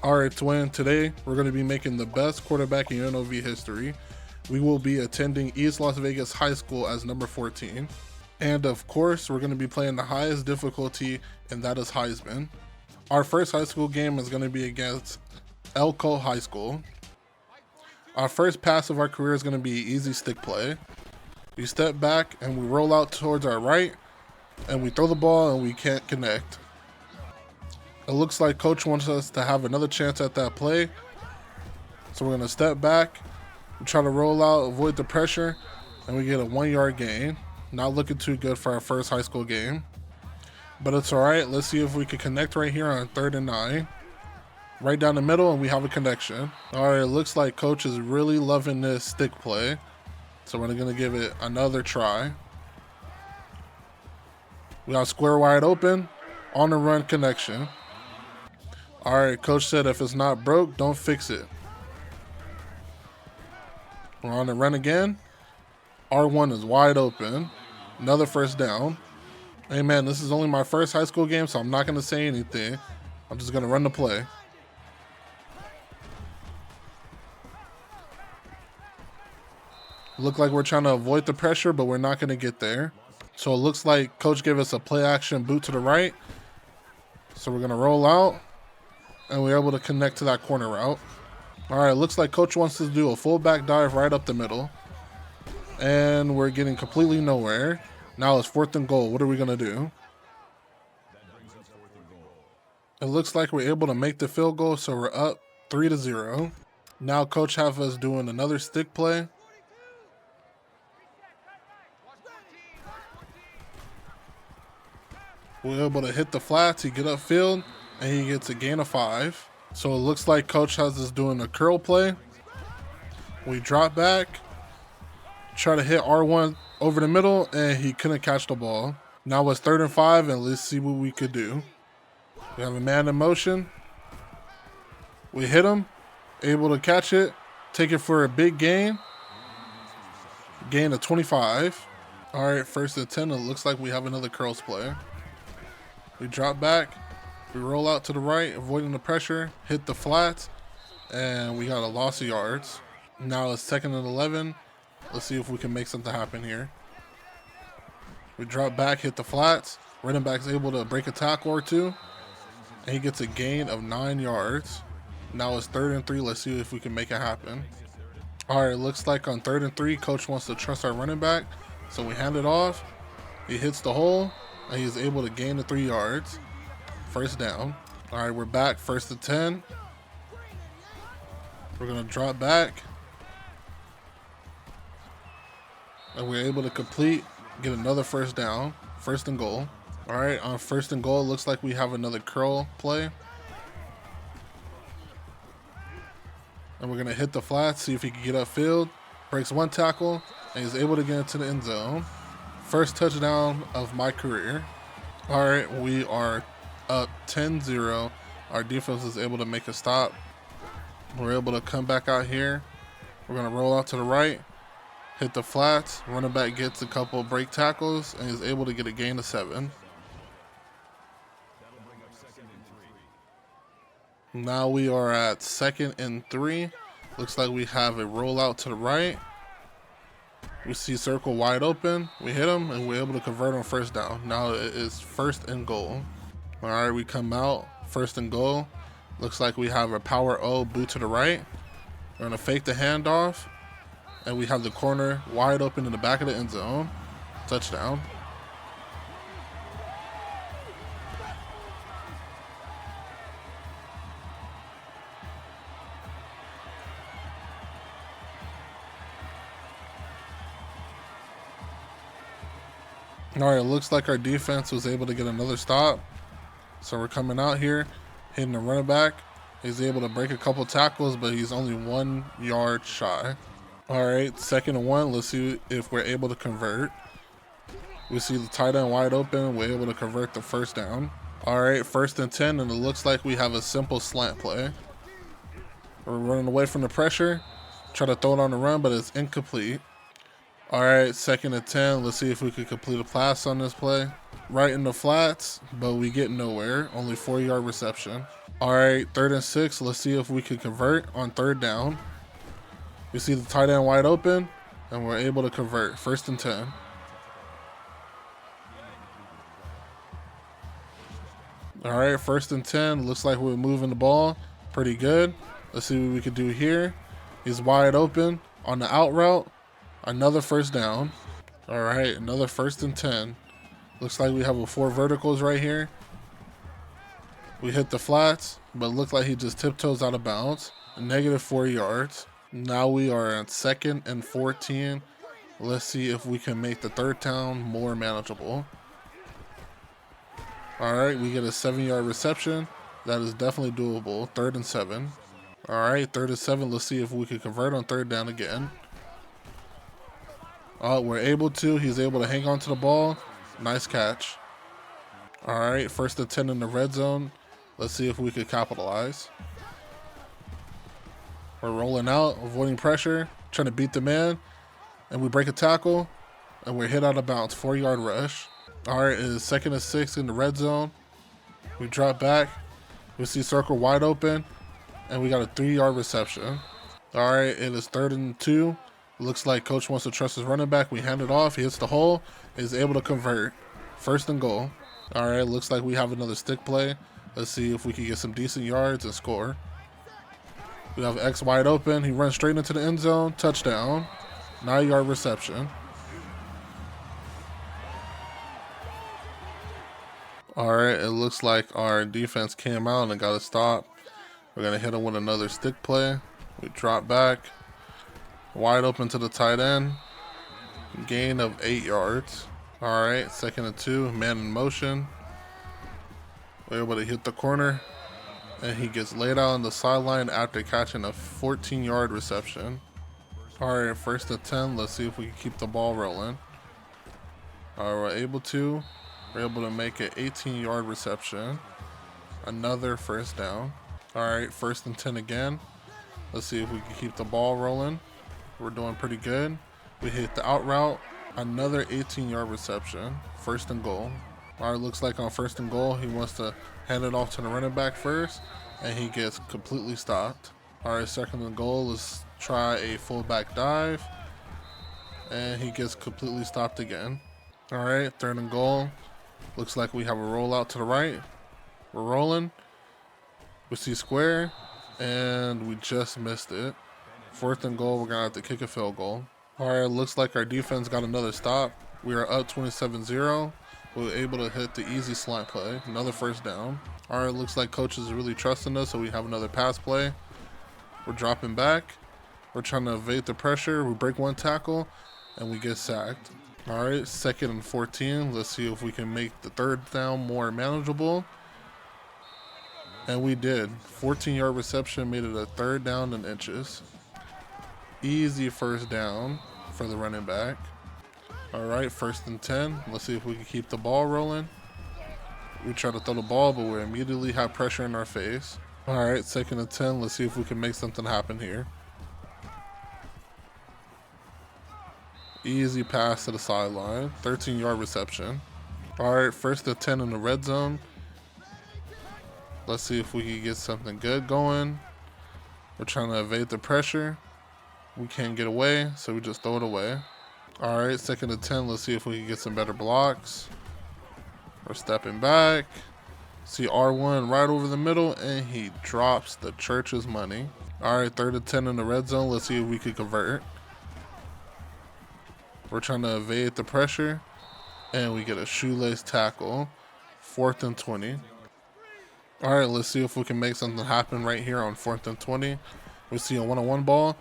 Alright, twin, today we're going to be making the best quarterback in UNLV history. We will be attending East Las Vegas High School as number 14. And of course, we're going to be playing the highest difficulty, and that is Heisman. Our first high school game is going to be against Elko High School. Our first pass of our career is going to be easy stick play. We step back and we roll out towards our right, and we throw the ball and we can't connect. It looks like coach wants us to have another chance at that play. So we're going to step back, we try to roll out, avoid the pressure, and we get a 1-yard gain. Not looking too good for our first high school game, but it's all right. Let's see if we can connect right here on 3rd and 9. Right down the middle, and we have a connection. All right, it looks like coach is really loving this stick play. So we're going to give it another try. We got square wide open, on the run connection. All right, coach said if it's not broke, don't fix it. We're on the run again. R1 is wide open. Another first down. Hey man, this is only my first high school game, so I'm not going to say anything. I'm just going to run the play. Look like we're trying to avoid the pressure, but we're not going to get there. So it looks like coach gave us a play action boot to the right. So we're going to roll out, and we're able to connect to that corner route. All right, looks like coach wants us to do a fullback dive right up the middle. And we're getting completely nowhere. Now it's 4th and goal. What are we going to do? It looks like we're able to make the field goal, so we're up 3-0. Now coach have us doing another stick play. We're able to hit the flats, he get upfield, and he gets a gain of 5. So it looks like coach has us doing a curl play. We drop back, try to hit R1 over the middle, and he couldn't catch the ball. Now it's 3rd and 5, and let's see what we could do. We have a man in motion. We hit him, able to catch it, take it for a big gain. Gain of 25. All right, 1st and 10, it looks like we have another curls play. We drop back, we roll out to the right, avoiding the pressure, hit the flats, and we got a loss of yards. Now it's 2nd and 11. Let's see if we can make something happen here. We drop back, hit the flats. Running back's able to break a tackle or two, and he gets a gain of 9 yards. Now it's 3rd and 3. Let's see if we can make it happen. All right, looks like on 3rd and 3, coach wants to trust our running back, so we hand it off. He hits the hole, and he's able to gain the 3 yards. First down. All right, we're back, 1st and 10. We're gonna drop back, and we're able to complete, get another first down, 1st and goal. All right, on 1st and goal, looks like we have another curl play. And we're gonna hit the flats, see if he can get upfield. Breaks 1 tackle, and he's able to get into the end zone. First touchdown of my career. All right, we are up 10-0. Our defense is able to make a stop. We're able to come back out here. We're gonna roll out to the right, hit the flats. Running back gets a couple break tackles, and is able to get a gain of 7. Now we are at 2nd and 3. Looks like we have a rollout to the right. We see circle wide open. We hit him, and we're able to convert on 1st down. Now it is 1st and goal. All right, we come out, 1st and goal. Looks like we have a power O boot to the right. We're gonna fake the handoff, and we have the corner wide open in the back of the end zone. Touchdown. All right, it looks like our defense was able to get another stop. So we're coming out here, hitting the running back. He's able to break a couple tackles, but he's only 1 yard shy. All right, 2nd and 1. Let's see if we're able to convert. We see the tight end wide open. We're able to convert the 1st down. All right, 1st and 10, and it looks like we have a simple slant play. We're running away from the pressure. Try to throw it on the run, but it's incomplete. All right, 2nd and 10. Let's see if we can complete a pass on this play. right in the flats, but we get nowhere. Only 4-yard reception. All right, 3rd and 6. Let's see if we can convert on 3rd down. We see the tight end wide open, and we're able to convert. 1st and 10. All right, 1st and 10. Looks like we're moving the ball pretty good. Let's see what we can do here. He's wide open on the out route. Another 1st down. All right, another 1st and 10. Looks like we have a 4 verticals right here. We hit the flats, but it looked like he just tiptoes out of bounds. -4 yards. Now we are at 2nd and 14. Let's see if we can make the 3rd down more manageable. All right, we get a 7-yard reception. That is definitely doable. 3rd and 7. All right, 3rd and 7. Let's see if we can convert on 3rd down again. Oh, we're able to. He's able to hang on to the ball. Nice catch. All right, 1st and 10 in the red zone. Let's see if we could capitalize. We're rolling out, avoiding pressure, trying to beat the man, and we break a tackle, and we're hit out of bounds. 4-yard rush. All right, it is 2nd and 6 in the red zone. We drop back. We see circle wide open, and we got a 3-yard reception. All right, it is 3rd and 2. Looks like coach wants to trust his running back. We hand it off. He hits the hole. He's able to convert. 1st and goal. All right, looks like we have another stick play. Let's see if we can get some decent yards and score. We have X wide open. He runs straight into the end zone. Touchdown. 9-yard reception. All right, it looks like our defense came out and got a stop. We're going to hit him with another stick play. We drop back. Wide open to the tight end. Gain of 8 yards. All right, 2nd and 2. Man in motion. We're able to hit the corner. And he gets laid out on the sideline after catching a 14-yard reception. All right, 1st and 10. Let's see if we can keep the ball rolling. All right, we're able to. We're able to make an 18-yard reception. Another 1st down. All right, 1st and 10 again. Let's see if we can keep the ball rolling. We're doing pretty good. We hit the out route. Another 18-yard reception. 1st and goal. All right, looks like on 1st and goal, he wants to hand it off to the running back first, and he gets completely stopped. All right, 2nd and goal. Let's try a fullback dive, and he gets completely stopped again. All right, 3rd and goal. Looks like we have a rollout to the right. We're rolling. We see square, and we just missed it. 4th and goal. We're going to have to kick a field goal. All right, looks like our defense got another stop. We are up 27-0. We were able to hit the easy slant play. Another 1st down. All right, looks like coach is really trusting us, so we have another pass play. We're dropping back. We're trying to evade the pressure. We break 1 tackle, and we get sacked. All right, 2nd and 14. Let's see if we can make the 3rd down more manageable. And we did. 14-yard reception made it a 3rd down and inches. Easy 1st down for the running back. All right, 1st and 10. Let's see if we can keep the ball rolling. We try to throw the ball, but we immediately have pressure in our face. All right, 2nd and 10. Let's see if we can make something happen here. Easy pass to the sideline. 13-yard reception. All right, 1st and 10 in the red zone. Let's see if we can get something good going. We're trying to evade the pressure. We can't get away, so we just throw it away. All right, 2nd and 10. Let's see if we can get some better blocks. We're stepping back. See R1 right over the middle, and he drops the church's money. All right, 3rd and 10 in the red zone. Let's see if we can convert. We're trying to evade the pressure, and we get a shoelace tackle. 4th and 20. All right, let's see if we can make something happen right here on 4th and 20. We see a one-on-one ball.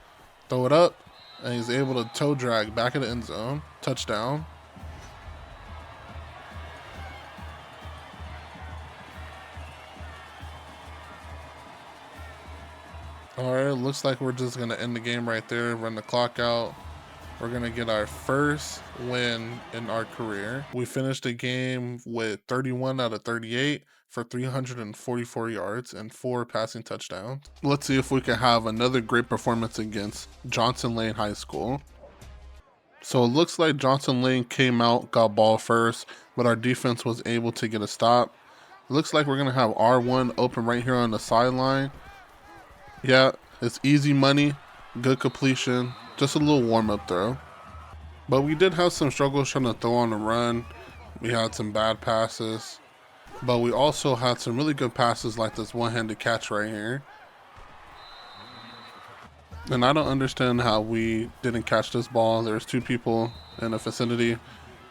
Throw it up, and he's able to toe drag back in the end zone. Touchdown. All right, looks like we're just going to end the game right there, run the clock out. We're going to get our first win in our career. We finished the game with 31 out of 38 for 344 yards and 4 passing touchdowns. Let's see if we can have another great performance against Johnson Lane High School. So it looks like Johnson Lane came out, got ball first, but our defense was able to get a stop. It looks like we're going to have R1 open right here on the sideline. Yeah, it's easy money, good completion, just a little warm-up throw. But we did have some struggles trying to throw on the run. We had some bad passes, but we also had some really good passes like this one-handed catch right here. And I don't understand how we didn't catch this ball. There's two people in the vicinity.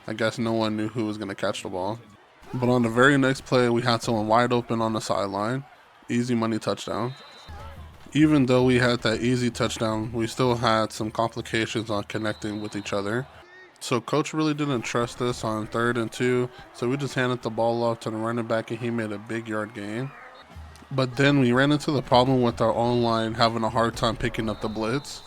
I guess no one knew who was going to catch the ball. But on the very next play, we had someone wide open on the sideline. Easy money touchdown. Even though we had that easy touchdown, we still had some complications on connecting with each other. So coach really didn't trust us on 3rd and 2, so we just handed the ball off to the running back and he made a big yard gain. But then we ran into the problem with our O-line having a hard time picking up the blitz.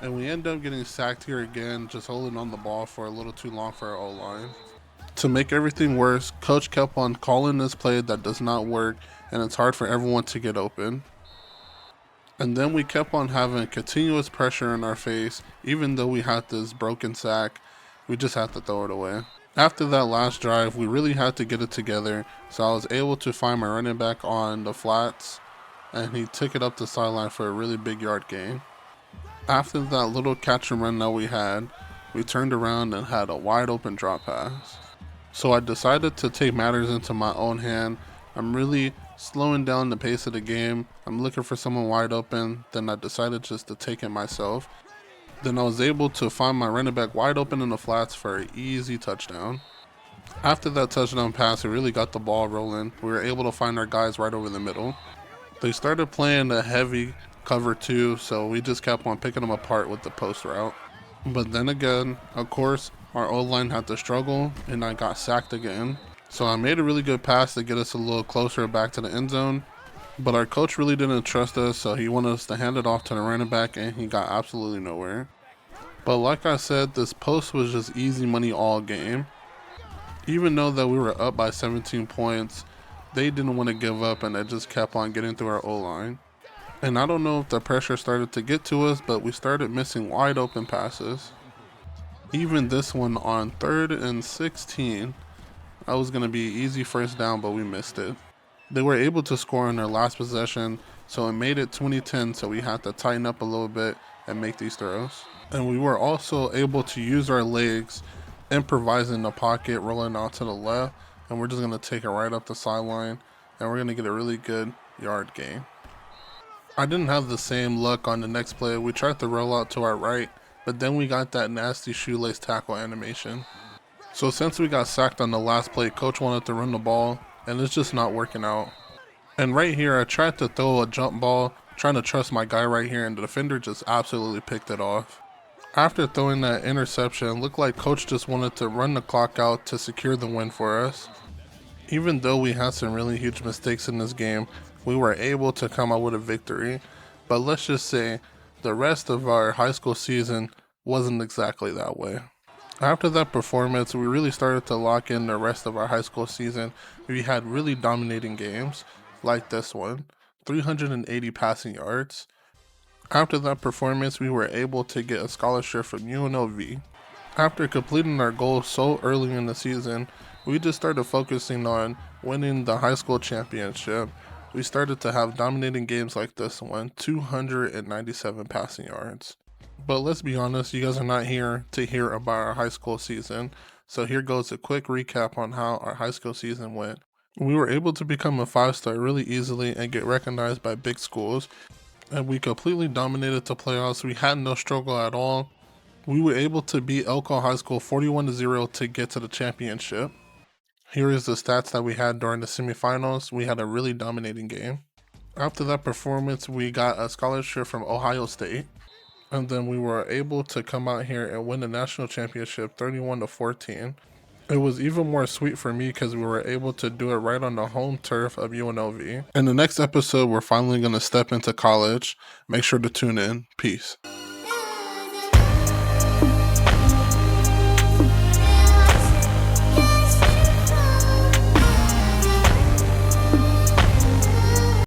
And we end up getting sacked here again, just holding on the ball for a little too long for our O-line. To make everything worse, coach kept on calling this play that does not work, and it's hard for everyone to get open. And then we kept on having continuous pressure in our face, even though we had this broken sack, we just had to throw it away. After that last drive, we really had to get it together, so I was able to find my running back on the flats, and he took it up the sideline for a really big yard gain. After that little catch and run that we had, we turned around and had a wide open drop pass. So I decided to take matters into my own hand. I'm really slowing down the pace of the game. I'm looking for someone wide open, then I decided just to take it myself. Then I was able to find my running back wide open in the flats for an easy touchdown. After that touchdown pass, we really got the ball rolling. We were able to find our guys right over the middle. They started playing a heavy cover 2, so we just kept on picking them apart with the post route. But then again, of course, our O-line had to struggle and I got sacked again. So I made a really good pass to get us a little closer back to the end zone. But our coach really didn't trust us, so he wanted us to hand it off to the running back and he got absolutely nowhere. But like I said, this post was just easy money all game. Even though that we were up by 17 points, they didn't want to give up and they just kept on getting through our O-line. And I don't know if the pressure started to get to us, but we started missing wide open passes. Even this one on 3rd and 16, that was going to be easy first down, but we missed it. They were able to score in their last possession, so it made it 20-10, so we had to tighten up a little bit and make these throws. And we were also able to use our legs, improvising the pocket, rolling out to the left, and we're just going to take it right up the sideline, and we're going to get a really good yard gain. I didn't have the same luck on the next play. We tried to roll out to our right, but then we got that nasty shoelace tackle animation. So since we got sacked on the last play, coach wanted to run the ball, and it's just not working out. And right here, I tried to throw a jump ball, trying to trust my guy right here, and the defender just absolutely picked it off. After throwing that interception, it looked like coach just wanted to run the clock out to secure the win for us. Even though we had some really huge mistakes in this game, we were able to come out with a victory. But let's just say the rest of our high school season wasn't exactly that way. After that performance, we really started to lock in the rest of our high school season. We had really dominating games, like this one, 380 passing yards. After that performance, we were able to get a scholarship from UNLV. After completing our goals so early in the season, we just started focusing on winning the high school championship. We started to have dominating games like this one, 297 passing yards. But let's be honest, you guys are not here to hear about our high school season. So here goes a quick recap on how our high school season went. We were able to become a 5-star really easily and get recognized by big schools. And we completely dominated the playoffs. We had no struggle at all. We were able to beat Elko High School 41-0 to get to the championship. Here is the stats that we had during the semifinals. We had a really dominating game. After that performance, we got a scholarship from Ohio State. And then we were able to come out here and win the national championship 31-14. It was even more sweet for me because we were able to do it right on the home turf of UNLV. In the next episode, we're finally going to step into college. Make sure to tune in. Peace.